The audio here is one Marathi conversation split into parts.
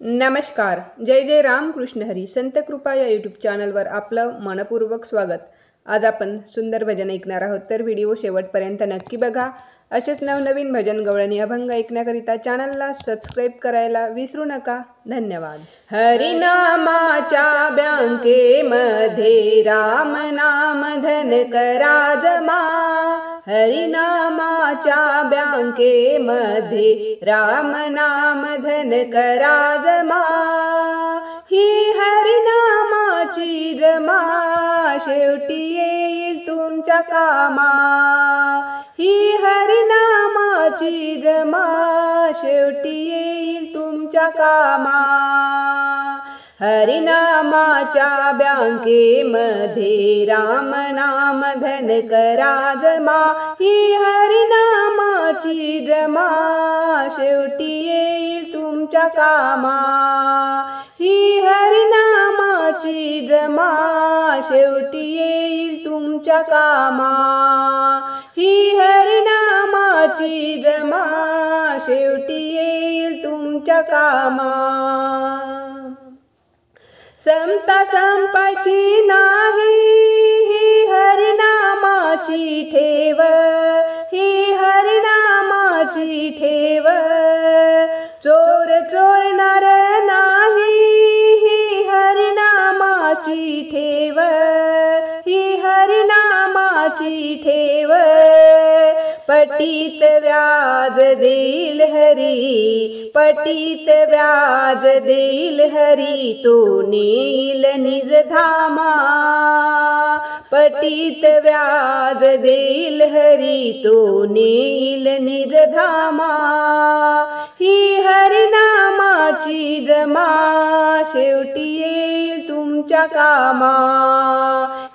नमस्कार. जय जय रामकृष्ण हरी. संत कृपा या यूट्यूब चॅनलवर आपलं मनपूर्वक स्वागत. आज आपण सुंदर भजन ऐकणार आहोत, तर व्हिडिओ शेवटपर्यंत नक्की बघा. असेच नवनवीन भजन गवळणी अभंग ऐकण्याकरिता चॅनलला सबस्क्राईब करायला विसरू नका. धन्यवाद. हरिनामाच्या बँकेमध्ये राम नाम धन करा जमा. हरिनामाच्या बँकेमध्ये राम नाम धन करा जमा. ही हरिनामाची जमा शेवटी येईल तुमच्या कामा. ही हरिनामाची जमा शेवटी येईल तुमच्या कामा. हरिनामाच्या बँकेमध्ये राम नाम धन करा जमा. ही हरिनामाची जमा शेवटी येईल तुमच्या कामा. ही हरिनामाची जमा शेवटी येईल तुमच्या कामा. ही हरिनामाची जमा शेवटी येईल तुमच्या कामा. समता संपाची नाही ही हरिनामाची ठेव. ही हरिनामाची ठेव. चोर चोरणार नाही ही हरिनामाची ठेव. ही हरिनामाची ठेव. पटीत व्याज देईल हरी. पटीत व्याज देईल हरी. तो नेईल निज धामा. पटीत व्याज देईल हरी. तो नेईल निज धामा. ही हरिनामाची जमा शेवटी येईल तुमच्या कामा.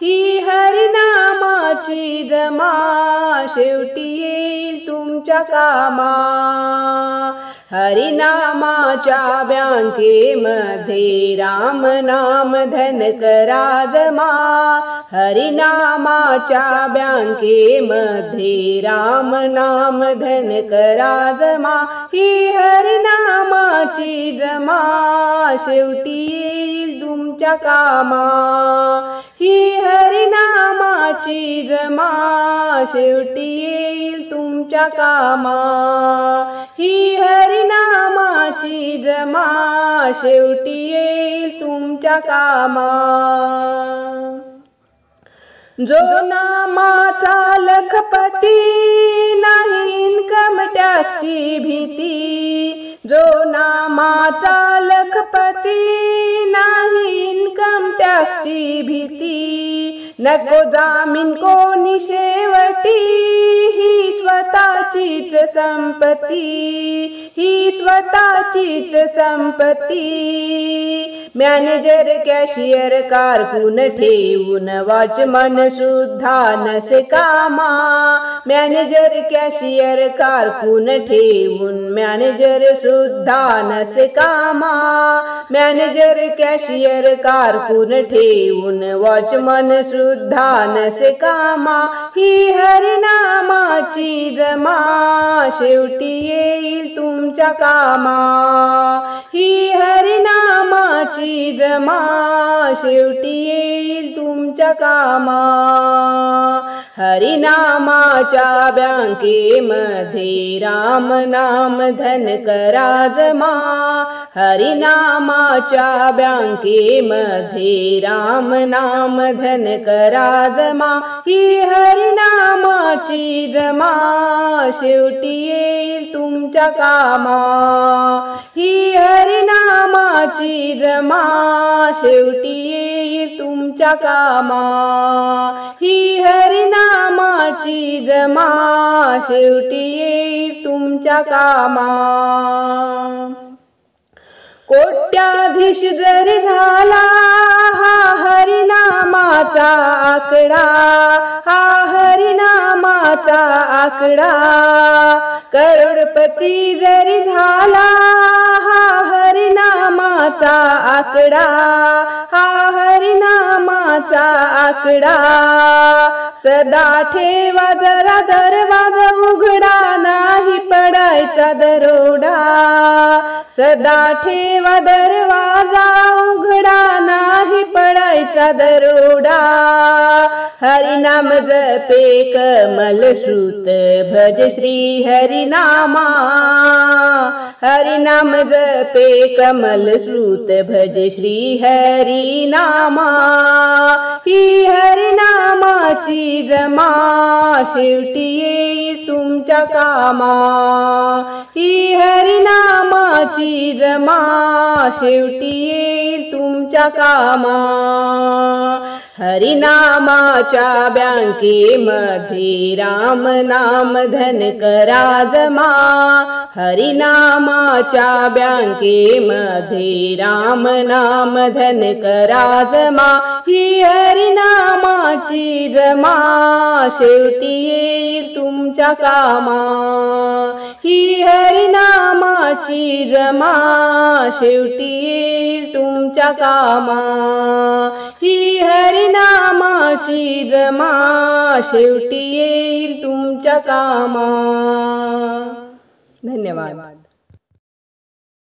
ही हरिनामाची जमा शेवटी येईल तुमच्या कामा. हरिनामाच्या बँकेमध्ये राम नाम धन करा जमा. हरिनामाच्या बँकेमध्ये राम नाम धन करा जमा. ही हरिनामाची जमा शेवटी येईल तुमच्या कामा. ही हरिनामाची जमा शेवटी येईल तुमच्या कामा. ही हरिनामाची जमा शेवटी येईल तुमच्या कामा. जो नामाचा लखपती नाही इन्कम टॅक्सची भीती. जो नामाचा लखपती नाही इन्कम टॅक्सची भीती. नको जामीन कोणी शेवटी. ही स्वतःचीच संपत्ती. ही स्वतःचीच संपत्ती. मॅनेजर कॅशियर कारकून ठेवून वॉचमन सुद्धा नसे कामा. मॅनेजर कॅशियर कारकून ठेवून मॅनेजर सुद्धा नसे कामा. मॅनेजर कॅशियर कारकून ठेवून वॉचमन सुद्धा नसे कामा. ही हरिनामाची जमा शेवटी येईल तुमच्या कामा. ही हरिनामाची जमा शेवटी येईल तुमच्या कामा. हरिनामाच्या बँकेमध्ये राम नाम धन करा जमा. हरिनामाच्या बँकेमध्ये राम नाम धन करा जमा. ही हरिनामाची जमा शेवटी येईल तुमच्या कामा. ही हरिनामाची जमा शेवटी येईल तुमच्या कामा. ही हरिनामाची जमा शेवटी येईल तुमच्या कामा. कोट्याधीश जरी झाला हा हरिनामाचा आकडा. हा हरिनामाचा आकडा. करोडपती जरी झाला हा हरिनामाचा आकडा. हा हरिनामाचा आकडा. सदा ठेवा जरा दरवाजा उघडा, नाही पडायचा दरोडा. सदा ठेवा दरवाजा उघडा, नाही पडायचा दरोडा. हरिनाम जपे कमल सूत, भज श्री हरिनामा. हरिनाम जपे कमल सूत, भज श्री हरिनामा. ही हरिनामाची जमा, शेवटी येईल तुमच्या कामा. ही हरिनामाची जमा, शेवटी येईल तुमच्या कामा. हरिनामाच्या बँकेमध्ये राम नाम धन करा जमा. हरिनामाच्या बँकेमध्ये राम नाम धन करा जमा. ही हरिनामाची जमा, शेवटी येईल तुमच्या कामा. ही हरिनामाची जमा, शेवटी येईल तुमच्या कामा. ही हरिनामाची जमा, शेवटी येईल तुमच्या कामा. धन्यवाद.